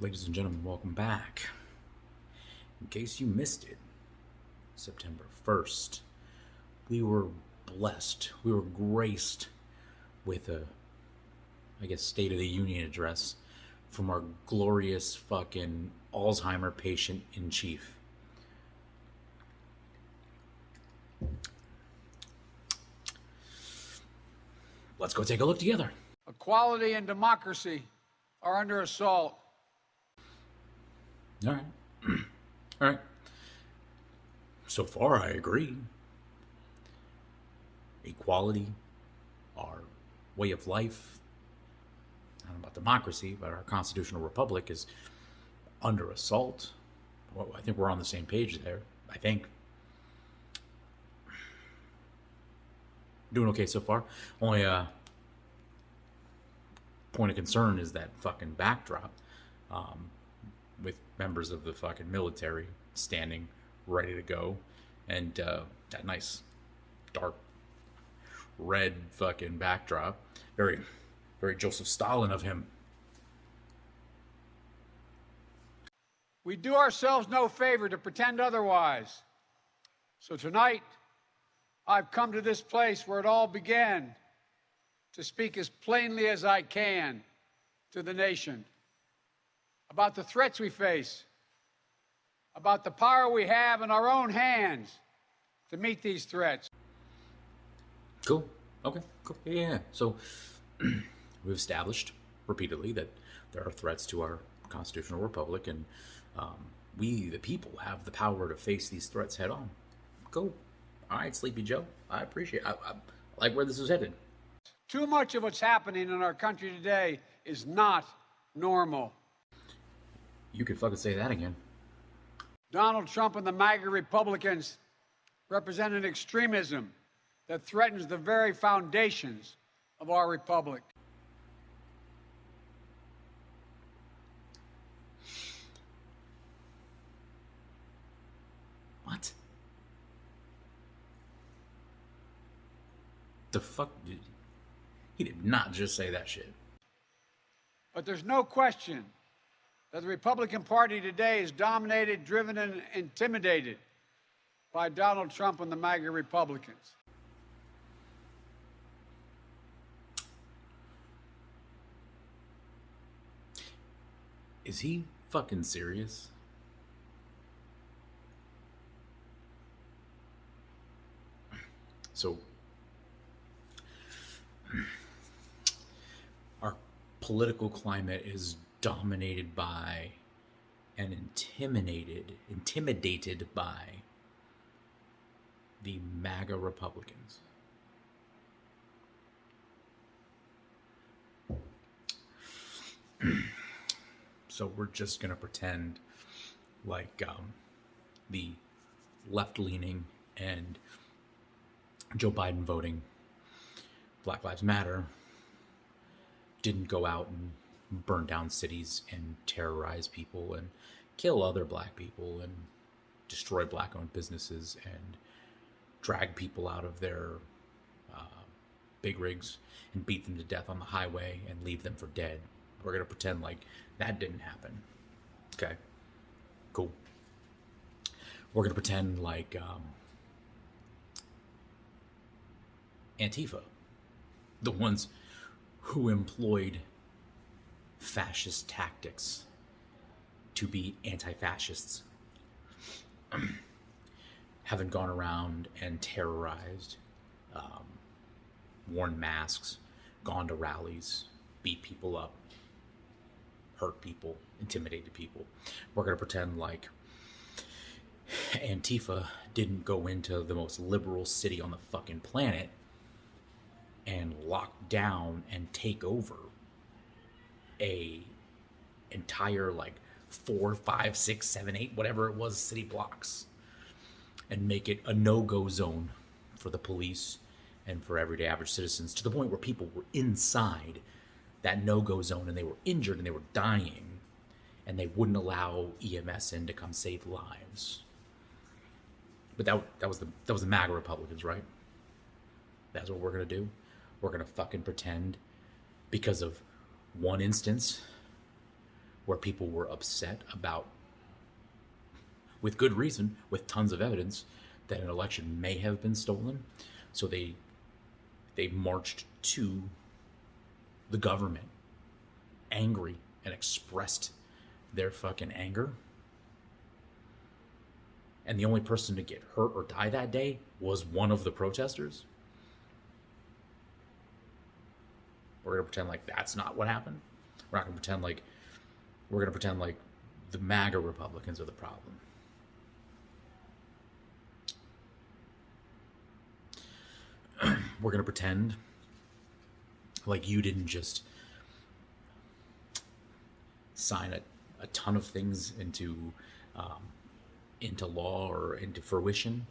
Ladies and gentlemen, welcome back. In case you missed it, September 1st, we were blessed, we were graced with a, State of the Union address from our glorious fucking Alzheimer patient in chief. Let's go take a look together. Equality and democracy are under assault. All right. All right. So far, I agree. Equality, our way of life, I don't know about democracy, but our constitutional republic is under assault. Well, I think we're on the same page there. I think. Doing okay so far. Only point of concern is that fucking backdrop. With members of the fucking military standing ready to go, and that nice dark red fucking backdrop, very Joseph Stalin of him. We do ourselves no favor to pretend otherwise. So tonight, I've come to this place where it all began to speak as plainly as I can to the nation about the threats we face, about the power we have in our own hands to meet these threats. Cool. Okay. Cool. Yeah. So we've established repeatedly that there are threats to our constitutional republic, and we, the people, have the power to face these threats head on. Cool. All right, Sleepy Joe. I appreciate it. I like where this is headed. Too much of what's happening in our country today is not normal. You could fucking say that again. Donald Trump and the MAGA Republicans represent an extremism that threatens the very foundations of our republic. What? The fuck? He did not just say that shit. But there's no question that the Republican Party today is dominated, driven, and intimidated by Donald Trump and the MAGA Republicans. Is he fucking serious? So, our political climate is dominated by and intimidated by the MAGA Republicans. So we're just gonna pretend like the left-leaning and Joe Biden voting Black Lives Matter didn't go out and burn down cities and terrorize people and kill other black people and destroy black-owned businesses and drag people out of their big rigs and beat them to death on the highway and leave them for dead. We're going to pretend like that didn't happen. Okay, cool. We're going to pretend like Antifa, the ones who employed fascist tactics to be anti-fascists, haven't gone around and terrorized, worn masks, gone to rallies, beat people up, hurt people, intimidated people. We're going to pretend like Antifa didn't go into the most liberal city on the fucking planet and lock down and take over a entire 4, 5, 6, 7, 8, whatever it was, city blocks, and make it a no-go zone for the police and for everyday average citizens, to the point where people were inside that no-go zone and they were injured and they were dying, and they wouldn't allow EMS in to come save lives. But that was the MAGA Republicans, right? That's what we're gonna do. We're gonna fucking pretend, because of one instance where people were upset about, with good reason, with tons of evidence, that an election may have been stolen. So they marched to the government angry and expressed their fucking anger. And the only person to get hurt or die that day was one of the protesters. We're going to pretend like that's not what happened. We're not going to pretend like, we're going to pretend like the MAGA Republicans are the problem. We're going to pretend like you didn't just sign a ton of things into law or into fruition,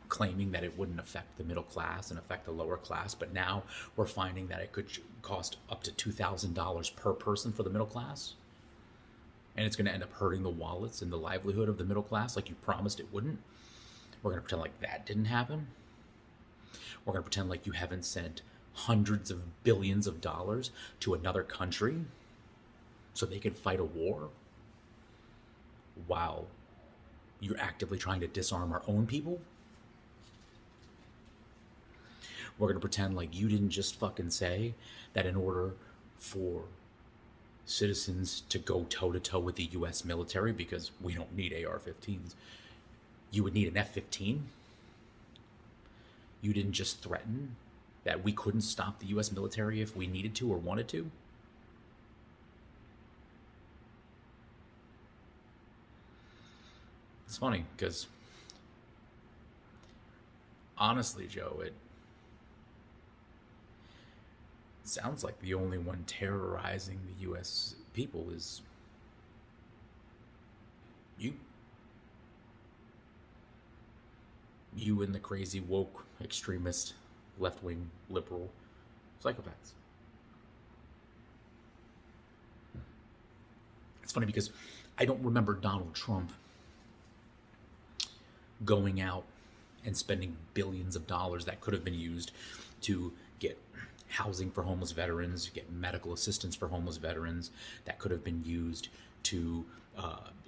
claiming that it wouldn't affect the middle class and affect the lower class. But now we're finding that it could cost up to $2,000 per person for the middle class. And it's going to end up hurting the wallets and the livelihood of the middle class like you promised it wouldn't. We're going to pretend like that didn't happen. We're going to pretend like you haven't sent hundreds of billions of dollars to another country so they could fight a war while you're actively trying to disarm our own people. We're going to pretend like you didn't just fucking say that in order for citizens to go toe-to-toe with the U.S. military, because we don't need AR-15s, you would need an F-15. You didn't just threaten that we couldn't stop the U.S. military if we needed to or wanted to. It's funny because, honestly, Joe, it sounds like the only one terrorizing the U.S. people is you. You and the crazy, woke, extremist, left-wing, liberal psychopaths. It's funny because I don't remember Donald Trump going out and spending billions of dollars that could have been used to get housing for homeless veterans, get medical assistance for homeless veterans, that could have been used to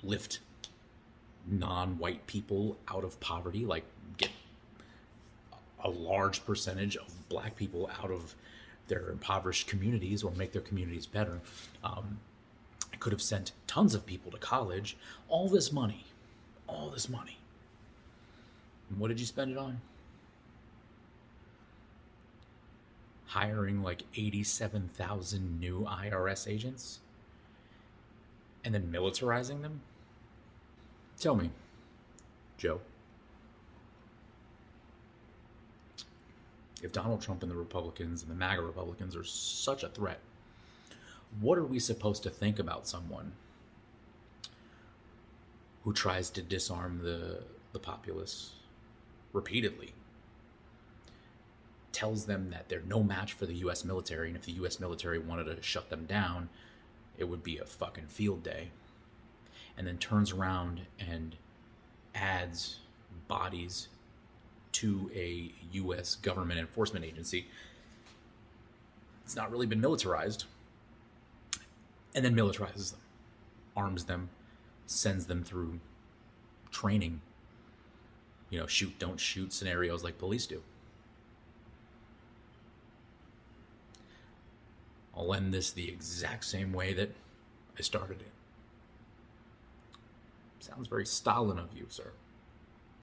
lift non-white people out of poverty, like get a large percentage of black people out of their impoverished communities or make their communities better. I could have sent tons of people to college. All this money. And what did you spend it on? Hiring like 87,000 new IRS agents and then militarizing them? Tell me, Joe, if Donald Trump and the Republicans and the MAGA Republicans are such a threat, what are we supposed to think about someone who tries to disarm the populace repeatedly, tells them that they're no match for the U.S. military, and if the U.S. military wanted to shut them down, it would be a fucking field day, and then turns around and adds bodies to a U.S. government enforcement agency? It's not really been militarized, and then militarizes them, arms them, sends them through training, shoot, don't shoot scenarios like police do. I'll end this the exact same way that I started it. Sounds very Stalin of you, sir.